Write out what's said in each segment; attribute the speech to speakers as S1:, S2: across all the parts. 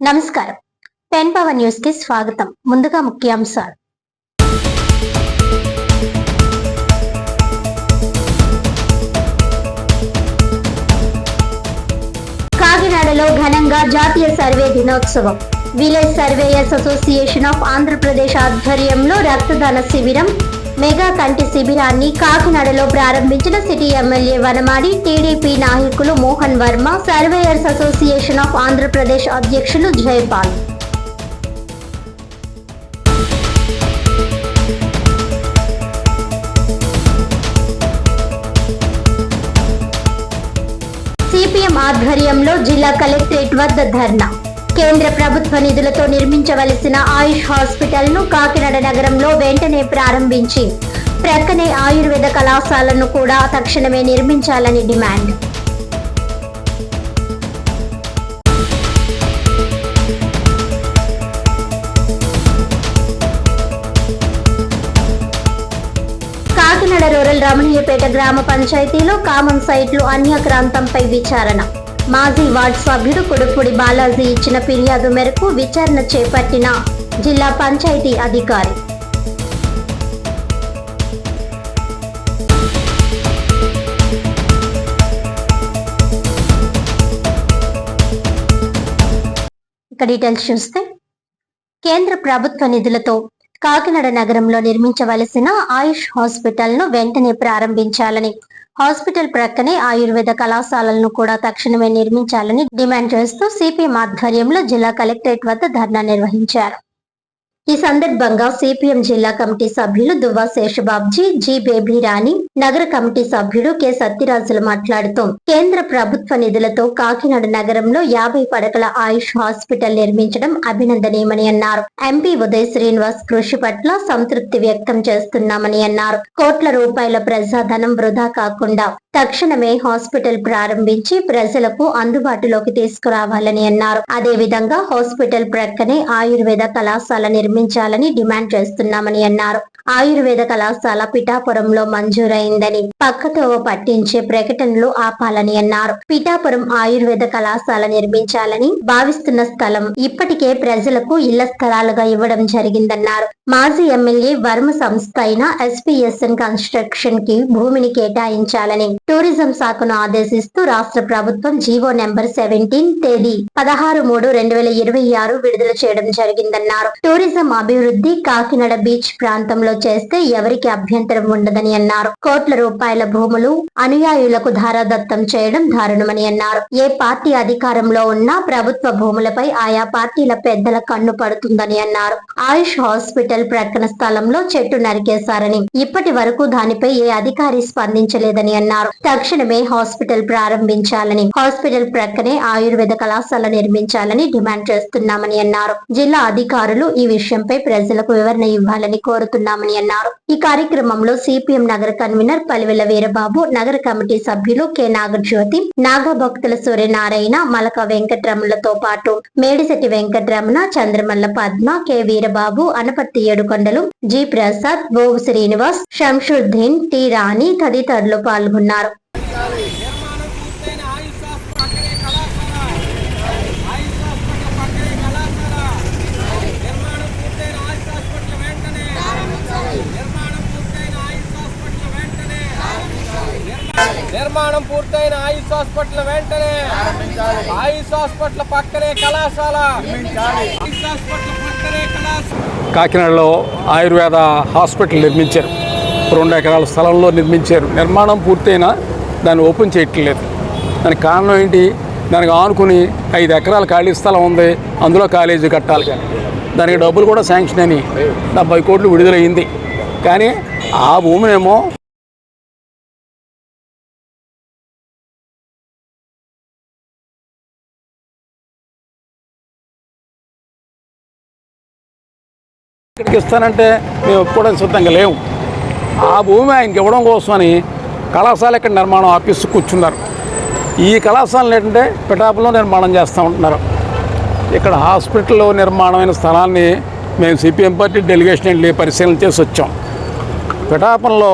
S1: నమస్కారం. Pen power news కి స్వాగతం. ముందుగా ముఖ్యాంశాలు. కాకినాడలో ఘనంగా జాతీయ సర్వే దినోత్సవం. Village surveyors association of Andhra Pradesh ఆధ్వర్యంలో రక్తదాన శిబిరం, మెగా కంటి శిబిరాన్ని కాకినాడలో ప్రారంభించిన సిటీ ఎమ్మెల్యే వనమాడి టీడీపీ నాయకులు Mohan Varma, surveyors association of Andhra Pradesh అధ్యక్షులు జయపాల్. సిపిఎం ఆధ్వర్యంలో జిల్లా కలెక్టరేట్ వద్ద ధర్నా. కేంద్ర ప్రభుత్వ నిధులతో నిర్మించవలసిన ఆయుష్ హాస్పిటల్ ను కాకినాడ నగరంలో వెంటనే ప్రారంభించి ప్రక్కనే ఆయుర్వేద కళాశాలను కూడా తక్షణమే నిర్మించాలని డిమాండ్. కాకినాడ రూరల్ రమణీయపేట గ్రామ పంచాయతీలో కామన్ సైట్లు అన్యాక్రాంతంపై విచారణ. మాజీ వార్డు సభ్యుడు కుడుపుడి బాలాజీ ఇచ్చిన ఫిర్యాదు మేరకు విచారణ చేపట్టిన జిల్లా పంచాయతీ అధికారి. ఇక డీటెయిల్స్ చూస్తే, కేంద్ర ప్రభుత్వ నిధులతో కాకినాడ నగరంలో నిర్మించవలసిన ఆయుష్ హాస్పిటల్ ను వెంటనే ప్రారంభించాలని, హాస్పిటల్ ప్రక్కనే ఆయుర్వేద కళాశాలను కూడా తక్షణమే నిర్మించాలని డిమాండ్ చేస్తూ సిపిఎం ఆధ్వర్యంలో జిల్లా కలెక్టరేట్ వద్ద ధర్నా నిర్వహించారు. ఈ సందర్భంగా సిపిఎం జిల్లా కమిటీ సభ్యులు దువ్వా శేషబాబ్జీ, జి బేబీ రాణి, నగర కమిటీ సభ్యుడు కె సత్యరాజులు మాట్లాడుతూ, కేంద్ర ప్రభుత్వ నిధులతో కాకినాడ నగరంలో 50 పడకల ఆయుష్ హాస్పిటల్ నిర్మించడం అభినందనీయమని అన్నారు. ఎంపీ ఉదయ్ శ్రీనివాస్ కృషి పట్ల సంతృప్తి వ్యక్తం చేస్తున్నామని అన్నారు. కోట్ల రూపాయల ప్రజాధనం వృధా కాకుండా తక్షణమే హాస్పిటల్ ప్రారంభించి ప్రజలకు అందుబాటులోకి తీసుకురావాలని అన్నారు. అదేవిధంగా హాస్పిటల్ ప్రక్కనే ఆయుర్వేద కళాశాల నిర్మించాలని డిమాండ్ చేస్తున్నామని అన్నారు. ఆయుర్వేద కళాశాల పిఠాపురంలో మంజూరైందని పక్కతోవ పట్టించే ప్రకటనలు ఆపాలని అన్నారు. పిఠాపురం ఆయుర్వేద కళాశాల నిర్మించాలని భావిస్తున్న స్థలం ఇప్పటికే ప్రజలకు ఇళ్ల స్థలాలుగా ఇవ్వడం జరిగిందన్నారు. మాజీ ఎమ్మెల్యే వర్మ సంస్థ అయిన ఎస్పీఎస్ఎన్ కన్స్ట్రక్షన్ కి భూమిని కేటాయించాలని టూరిజం శాఖను ఆదేశిస్తూ రాష్ట్ర ప్రభుత్వం జీవో నెంబర్ 17 తేదీ 16/3/2026 విడుదల చేయడం జరిగిందన్నారు. టూరిజం అభివృద్ధి కాకినాడ బీచ్ ప్రాంతంలో చేస్తే ఎవరికి అభ్యంతరం ఉండదని అన్నారు. కోట్ల రూపాయల భూములు అనుయాయులకు ధారాదత్తం చేయడం దారుణమని అన్నారు. ఏ పార్టీ అధికారంలో ఉన్నా ప్రభుత్వ భూములపై ఆయా పార్టీల పెద్దల కన్ను పడుతుందని అన్నారు. ఆయుష్ హాస్పిటల్ ప్రక్కన స్థలంలో చెట్టు నరికేశారని, ఇప్పటి వరకు దానిపై ఏ అధికారి స్పందించలేదని అన్నారు. తక్షణమే హాస్పిటల్ ప్రారంభించాలని, హాస్పిటల్ ప్రక్కనే ఆయుర్వేద కళాశాల నిర్మించాలని డిమాండ్ చేస్తున్నామని అన్నారు. జిల్లా అధికారులు ఈ విషయంపై ప్రజలకు వివరణ ఇవ్వాలని కోరుతున్నామని అన్నారు. ఈ కార్యక్రమంలో సిపిఎం నగర కన్వీనర్ పలివెల వీరబాబు, నగర కమిటీ సభ్యులు కె నాగజ్యోతి, నాగభక్తుల సూర్యనారాయణ, మలక వెంకటరమణలతో పాటు మేడిశెట్టి వెంకటరమణ, చంద్రమల్ల పద్మ, కె వీరబాబు, అనపర్తి ఏడుకొండలు, జి ప్రసాద్, ఓవు శ్రీనివాస్, శంషుద్దీన్, టి రాణి తదితరులు పాల్గొన్నారు.
S2: నిర్మాణం పూర్తయిన ఆయుష్ హాస్పిటల్ వెంటనే, ఆయుష్ హాస్పిటల్ పక్కనే కళాశాల,
S3: కాకినాడలో ఆయుర్వేద హాస్పిటల్ నిర్మించారు. 2 ఎకరాల స్థలంలో నిర్మించారు. నిర్మాణం పూర్తయినా దాన్ని ఓపెన్ చేయట్లేదు. దానికి కారణం ఏంటి? దానికి ఆనుకుని 5 ఎకరాల ఖాళీ స్థలం ఉంది, అందులో కాలేజీ కట్టాలి. దానికి డబ్బులు కూడా శాంక్షన్ అని 70 కోట్లు విడుదలయ్యింది. కానీ ఆ భూమినేమో ఇక్కడికి ఇస్తానంటే మేము ఒప్పుకోవడానికి సిద్ధంగా లేవు. ఆ భూమి ఆయనకి ఇవ్వడం కోసమని కళాశాల ఇక్కడ నిర్మాణం ఆఫీసు కూర్చున్నారు. ఈ కళాశాలను ఏంటంటే పిఠాపురంలో నిర్మాణం చేస్తూ ఉంటున్నారు. ఇక్కడ హాస్పిటల్లో నిర్మాణమైన స్థలాన్ని మేము సిపిఎం పార్టీ డెలిగేషన్ వెళ్ళి పరిశీలన చేసి వచ్చాం. పిఠాపురంలో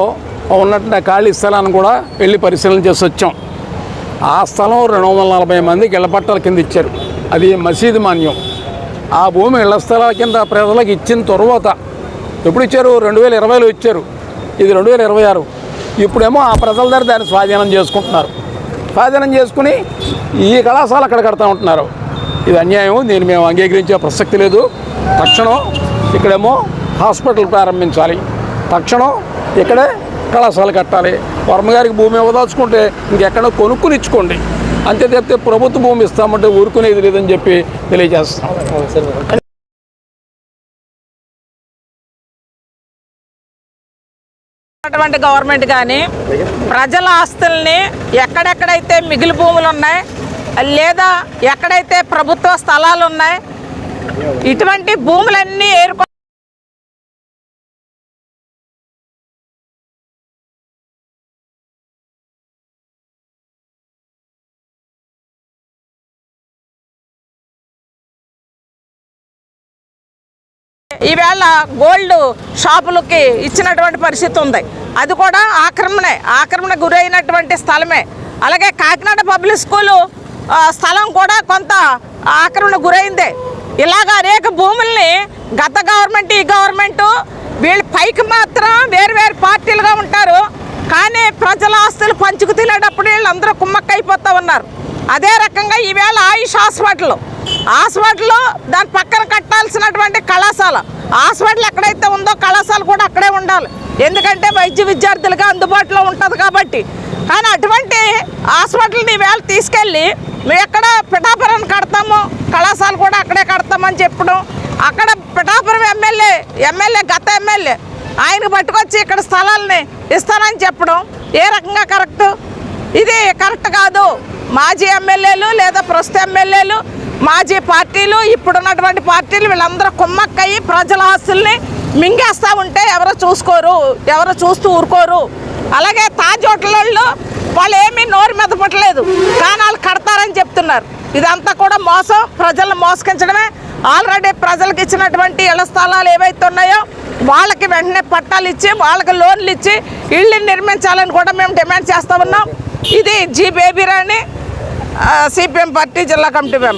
S3: ఉన్నట్టు ఖాళీ స్థలాన్ని కూడా వెళ్ళి పరిశీలన చేసి వచ్చాం. ఆ స్థలం 240 మందికి ఇళ్ల పట్టాల కింద ఇచ్చారు. అది మసీదు మాన్యం. ఆ భూమి ఇళ్ల స్థలాల కింద ప్రజలకు ఇచ్చిన తర్వాత ఎప్పుడు ఇచ్చారు? 2020లో ఇచ్చారు. ఇది 2026. ఇప్పుడేమో ఆ ప్రజల దగ్గర దాన్ని స్వాధీనం చేసుకుంటున్నారు. స్వాధీనం చేసుకుని ఈ కళాశాల అక్కడ కడతా ఉంటున్నారు. ఇది అన్యాయం. దీన్ని మేము అంగీకరించే ప్రసక్తి లేదు. తక్షణం ఇక్కడేమో హాస్పిటల్ ప్రారంభించాలి, తక్షణం ఇక్కడే కళాశాల కట్టాలి. వర్మగారికి భూమి ఇవ్వదలుచుకుంటే ఇంకెక్కడో కొనుక్కుని ఇచ్చుకోండి, అంతే తప్పితే ప్రభుత్వ భూమి ఇస్తామంటే ఊరుకునేది లేదని చెప్పి తెలియజేస్తాం.
S4: అటువంటి గవర్నమెంట్ కానీ ప్రజల ఆస్తుల్ని ఎక్కడెక్కడైతే మిగిలి భూములు ఉన్నాయి లేదా ఎక్కడైతే ప్రభుత్వ స్థలాలు ఉన్నాయి ఇటువంటి భూములన్నీ ఈవేళ గోల్డ్ షాపులకి ఇచ్చినటువంటి పరిస్థితి ఉంది. అది కూడా ఆక్రమణ గురైనటువంటి స్థలమే. అలాగే కాకినాడ పబ్లిక్ స్కూలు స్థలం కూడా కొంత ఆక్రమణ గురైందే. ఇలాగ అనేక భూముల్ని గత గవర్నమెంట్ ఈ గవర్నమెంటు వీళ్ళు పైకి మాత్రం వేరు పార్టీలుగా ఉంటారు, కానీ ప్రజల ఆస్తులు పంచుకు తినేటప్పుడు వీళ్ళందరూ కుమ్మక్కైపోతూ ఉన్నారు. అదే రకంగా ఈవేళ ఆయుష్ హాస్పిటల్ దాని పక్కన కట్టాల్సినటువంటి కళాశాల హాస్పిటల్ ఎక్కడైతే ఉందో కళాశాల కూడా అక్కడే ఉండాలి, ఎందుకంటే వైద్య విద్యార్థులుగా అందుబాటులో ఉంటుంది కాబట్టి. కానీ అటువంటి హాస్పిటల్ని ఈవేళ తీసుకెళ్ళి మేము ఎక్కడ పిఠాపురం కడతాము, కళాశాల కూడా అక్కడే కడతామని చెప్పడం, అక్కడ పిఠాపురం ఎమ్మెల్యే గత ఎమ్మెల్యే ఆయనకు పట్టుకొచ్చి ఇక్కడ స్థలాలని ఇస్తానని చెప్పడం ఏ రకంగా కరెక్ట్? ఇది కరెక్ట్ కాదు. మాజీ ఎమ్మెల్యేలు లేదా ప్రస్తుత ఎమ్మెల్యేలు, మాజీ పార్టీలు, ఇప్పుడున్నటువంటి పార్టీలు వీళ్ళందరూ కుమ్మక్కయ్యి ప్రజల ఆస్తుల్ని మింగేస్తూ ఉంటే ఎవరు చూస్తూ ఊరుకోరు. అలాగే తాజ్ హోటల్ వాళ్ళు ఏమీ నోరు మెదపట్లేదు, కానీ వాళ్ళు కడతారని చెప్తున్నారు. ఇదంతా కూడా మోసం, ప్రజలను మోసగించడమే. ఆల్రెడీ ప్రజలకు ఇచ్చినటువంటి ఇళ్ల స్థలాలు ఏవైతే ఉన్నాయో వాళ్ళకి వెంటనే పట్టాలు ఇచ్చి వాళ్ళకి లోన్లు ఇచ్చి ఇళ్ళు నిర్మించాలని కూడా మేము డిమాండ్ చేస్తూ ఉన్నాం. ఇది జి బేబీ రాణి, సిపిఎం పార్టీ జిల్లా కమిటీ మెంబర్.